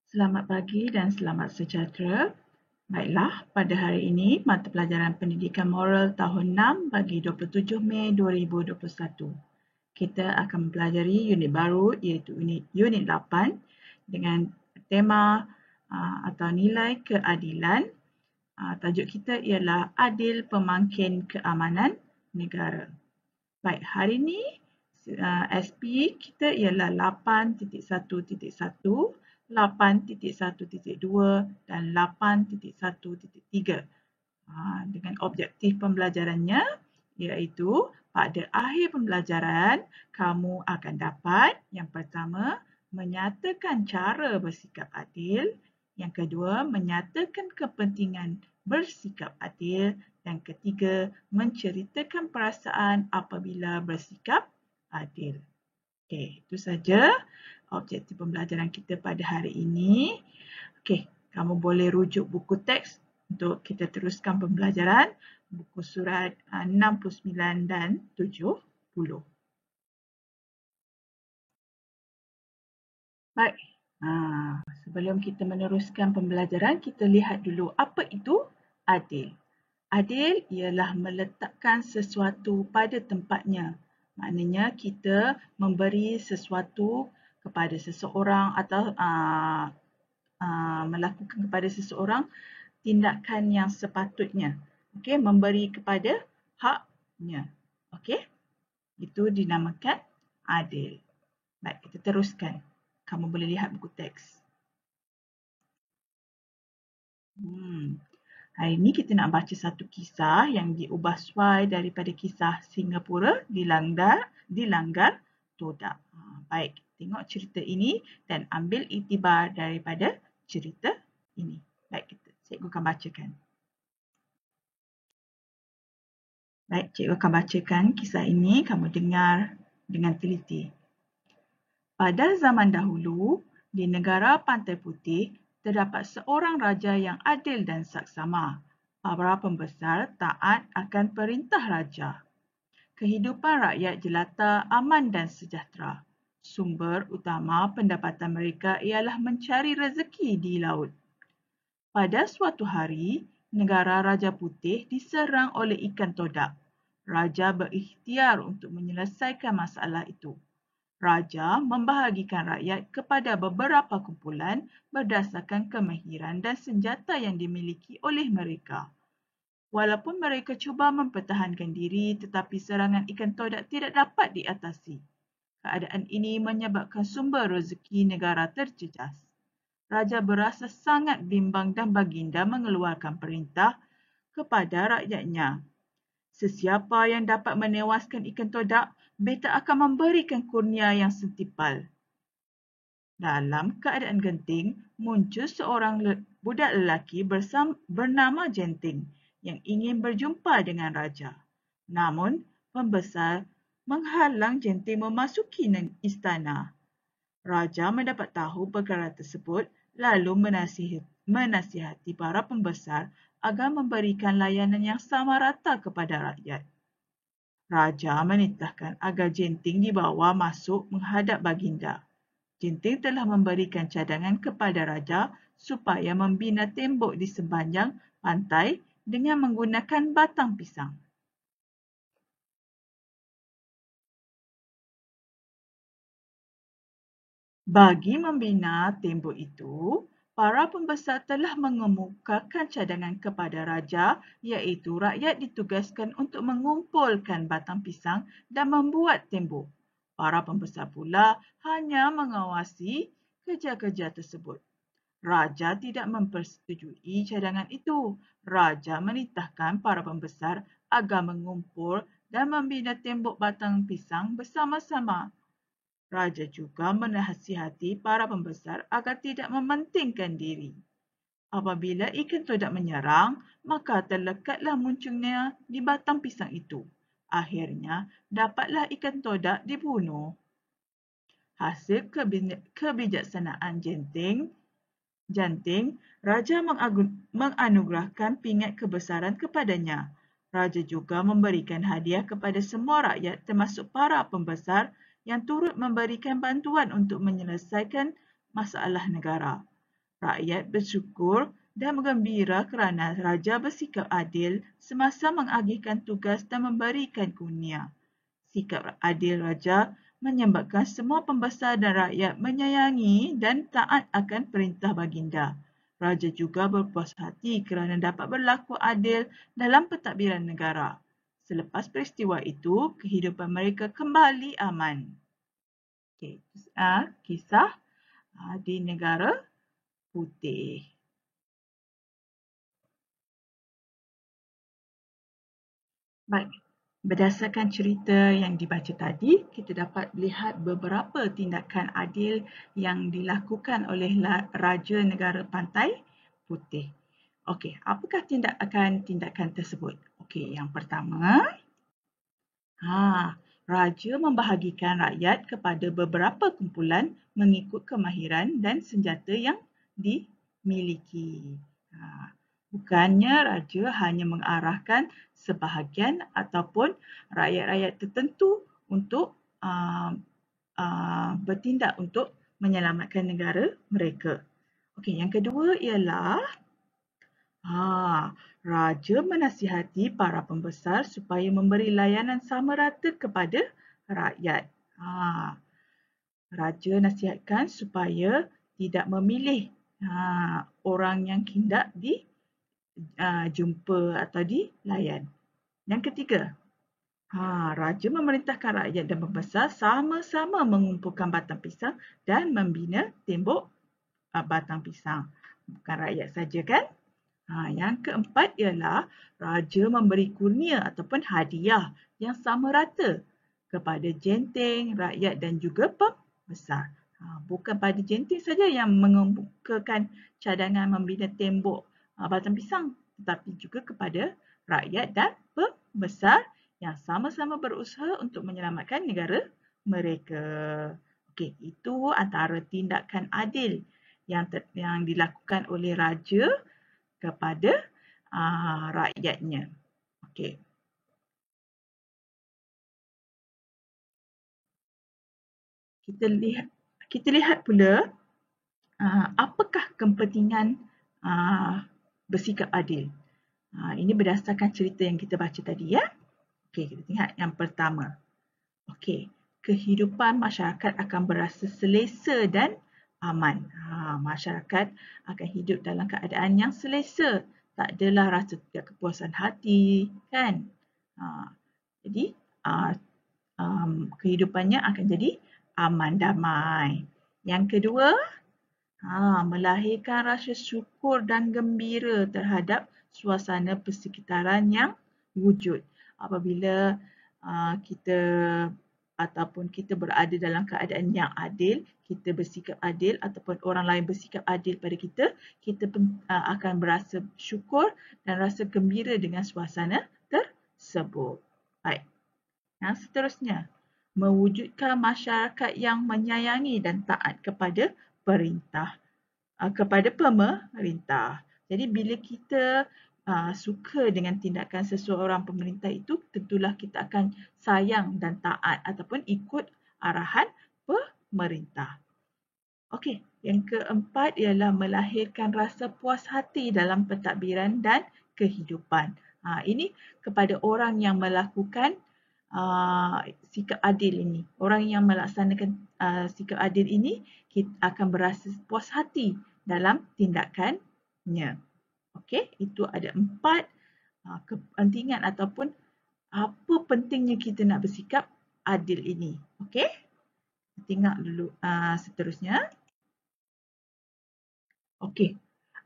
Selamat pagi dan selamat sejahtera. Baiklah, pada hari ini mata pelajaran Pendidikan Moral tahun 6 bagi 27 Mei 2021. Kita akan mempelajari unit baru iaitu unit 8 dengan tema atau nilai keadilan. Tajuk kita ialah Adil Pemangkin Keamanan Negara. Baik, hari ini SP kita ialah 8.1.1, 8.1.2 dan 8.1.3. Dengan objektif pembelajarannya iaitu pada akhir pembelajaran kamu akan dapat yang pertama menyatakan cara bersikap adil, yang kedua menyatakan kepentingan bersikap adil, dan ketiga menceritakan perasaan apabila bersikap adil. Okey, itu saja objektif pembelajaran kita pada hari ini. Okey, kamu boleh rujuk buku teks untuk kita teruskan pembelajaran buku surat 69 dan 70. Baik, sebelum kita meneruskan pembelajaran, kita lihat dulu apa itu adil. Adil ialah meletakkan sesuatu pada tempatnya. Maknanya kita memberi sesuatu kepada seseorang atau melakukan kepada seseorang tindakan yang sepatutnya. Okey, memberi kepada haknya. Okey, itu dinamakan adil. Baik, kita teruskan. Kamu boleh lihat buku teks. Hari ini kita nak baca satu kisah yang diubah suai daripada kisah Singapura dilanggar todak. Baik, tengok cerita ini dan ambil iktibar daripada cerita ini. Baik, cikgu akan bacakan. Baik, cikgu akan bacakan kisah ini, kamu dengar dengan teliti. Pada zaman dahulu, di negara Pantai Putih, terdapat seorang raja yang adil dan saksama. Para pembesar taat akan perintah raja. Kehidupan rakyat jelata, aman dan sejahtera. Sumber utama pendapatan mereka ialah mencari rezeki di laut. Pada suatu hari, negara Raja Putih diserang oleh ikan todak. Raja berikhtiar untuk menyelesaikan masalah itu. Raja membahagikan rakyat kepada beberapa kumpulan berdasarkan kemahiran dan senjata yang dimiliki oleh mereka. Walaupun mereka cuba mempertahankan diri, tetapi serangan ikan todak tidak dapat diatasi. Keadaan ini menyebabkan sumber rezeki negara terjejas. Raja berasa sangat bimbang dan baginda mengeluarkan perintah kepada rakyatnya. Sesiapa yang dapat menewaskan ikan todak, beta akan memberikan kurnia yang setimpal. Dalam keadaan genting, muncul seorang budak lelaki bernama Genting yang ingin berjumpa dengan raja. Namun, pembesar menghalang Genting memasuki istana. Raja mendapat tahu perkara tersebut lalu menasihati para pembesar agar memberikan layanan yang sama rata kepada rakyat. Raja menitahkan agar Genting dibawa masuk menghadap baginda. Genting telah memberikan cadangan kepada raja supaya membina tembok di sepanjang pantai dengan menggunakan batang pisang. Bagi membina tembok itu, para pembesar telah mengemukakan cadangan kepada raja iaitu rakyat ditugaskan untuk mengumpulkan batang pisang dan membuat tembok. Para pembesar pula hanya mengawasi kerja-kerja tersebut. Raja tidak mempersetujui cadangan itu. Raja menitahkan para pembesar agar mengumpul dan membina tembok batang pisang bersama-sama. Raja juga menasihati para pembesar agar tidak mementingkan diri. Apabila ikan todak menyerang, maka terlekatlah munculnya di batang pisang itu. Akhirnya, dapatlah ikan todak dibunuh. Hasil kebijaksanaan Genting, Raja menganugerahkan pingat kebesaran kepadanya. Raja juga memberikan hadiah kepada semua rakyat termasuk para pembesar yang turut memberikan bantuan untuk menyelesaikan masalah negara. Rakyat bersyukur dan bergembira kerana raja bersikap adil semasa mengagihkan tugas dan memberikan kurnia. Sikap adil raja menyebabkan semua pembesar dan rakyat menyayangi dan taat akan perintah baginda. Raja juga berpuas hati kerana dapat berlaku adil dalam pentadbiran negara. Selepas peristiwa itu, kehidupan mereka kembali aman. Okey, kisah di negara putih. Baik, berdasarkan cerita yang dibaca tadi, kita dapat melihat beberapa tindakan adil yang dilakukan oleh Raja Negara Pantai Putih. Okey, apakah tindakan tersebut? Okey, yang pertama, Raja membahagikan rakyat kepada beberapa kumpulan mengikut kemahiran dan senjata yang dimiliki. Bukannya raja hanya mengarahkan sebahagian ataupun rakyat-rakyat tertentu untuk bertindak untuk menyelamatkan negara mereka. Okey, yang kedua ialah raja menasihati para pembesar supaya memberi layanan sama rata kepada rakyat. Raja nasihatkan supaya tidak memilih orang yang hendak dijumpa atau dilayan. Yang ketiga, raja memerintahkan rakyat dan pembesar sama-sama mengumpulkan batang pisang dan membina tembok batang pisang. Bukan rakyat saja kan? Yang keempat ialah raja memberi kurnia ataupun hadiah yang sama rata kepada jenteng, rakyat dan juga pembesar. Bukan pada jenteng saja yang mengumpulkan cadangan membina tembok batang pisang, tetapi juga kepada rakyat dan pembesar yang sama-sama berusaha untuk menyelamatkan negara mereka. Okey, itu antara tindakan adil yang dilakukan oleh raja kepada rakyatnya. Okey. Kita lihat pula apakah kepentingan bersikap adil. Ini berdasarkan cerita yang kita baca tadi ya. Okey, kita lihat yang pertama. Okey, kehidupan masyarakat akan berasa selesa dan aman. Masyarakat akan hidup dalam keadaan yang selesa. Tak adalah rasa tidak kepuasan hati, kan? Jadi, kehidupannya akan jadi aman damai. Yang kedua, melahirkan rasa syukur dan gembira terhadap suasana persekitaran yang wujud. Apabila kita ataupun kita berada dalam keadaan yang adil, kita bersikap adil ataupun orang lain bersikap adil pada kita, kita akan berasa syukur dan rasa gembira dengan suasana tersebut. Baik. Yang seterusnya, mewujudkan masyarakat yang menyayangi dan taat kepada perintah, kepada pemerintah. Jadi bila kita suka dengan tindakan seseorang pemerintah itu, tentulah kita akan sayang dan taat ataupun ikut arahan pemerintah. Okey, yang keempat ialah melahirkan rasa puas hati dalam pentadbiran dan kehidupan. Ini kepada orang yang melakukan sikap adil ini. Orang yang melaksanakan sikap adil ini kita akan berasa puas hati dalam tindakannya. Okey, itu ada 4 kepentingan ataupun apa pentingnya kita nak bersikap adil ini. Okey, tengok dulu seterusnya. Okey,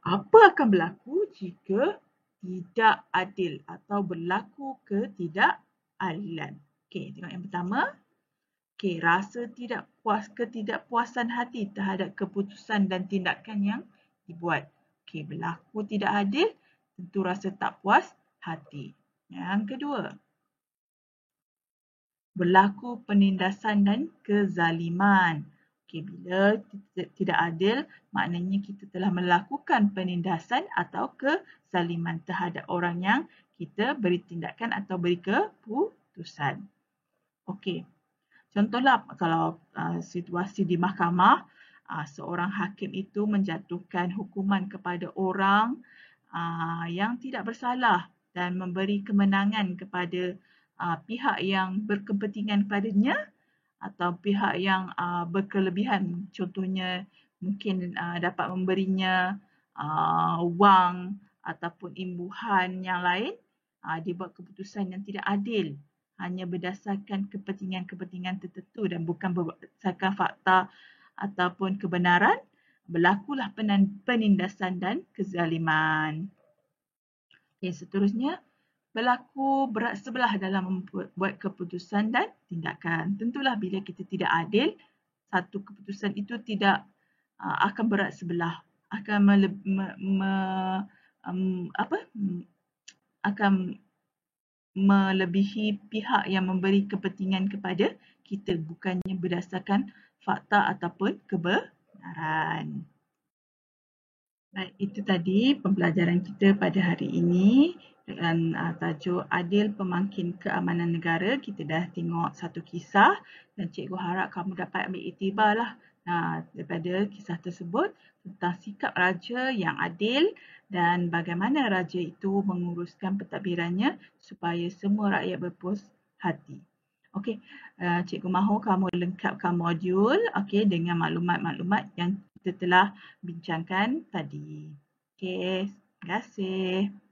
apa akan berlaku jika tidak adil atau berlaku ketidakadilan? Okey, tengok yang pertama. Okey, rasa ketidakpuasan hati terhadap keputusan dan tindakan yang dibuat. Okey, berlaku tidak adil, tentu rasa tak puas hati. Yang kedua, berlaku penindasan dan kezaliman. Okey, bila tidak adil, maknanya kita telah melakukan penindasan atau kezaliman terhadap orang yang kita beri tindakan atau beri keputusan. Okey, contohlah kalau situasi di mahkamah, seorang hakim itu menjatuhkan hukuman kepada orang yang tidak bersalah dan memberi kemenangan kepada pihak yang berkepentingan padanya atau pihak yang berkelebihan. Contohnya mungkin dapat memberinya wang ataupun imbuhan yang lain, dibuat keputusan yang tidak adil hanya berdasarkan kepentingan-kepentingan tertentu dan bukan berdasarkan fakta ataupun kebenaran, berlakulah penindasan dan kezaliman. Okay, seterusnya, berlaku berat sebelah dalam membuat keputusan dan tindakan. Tentulah bila kita tidak adil, satu keputusan itu tidak akan berat sebelah, akan akan melebihi pihak yang memberi kepentingan kepada kita, bukannya berdasarkan fakta ataupun kebenaran. Baik, itu tadi pembelajaran kita pada hari ini dengan tajuk Adil Pemangkin Keamanan Negara. Kita dah tengok satu kisah dan cikgu harap kamu dapat ambil iktibarlah daripada kisah tersebut tentang sikap raja yang adil dan bagaimana raja itu menguruskan pentadbirannya supaya semua rakyat berpuas hati. Okey, cikgu mahu kamu lengkapkan modul dengan maklumat-maklumat yang kita telah bincangkan tadi. Okey, terima kasih.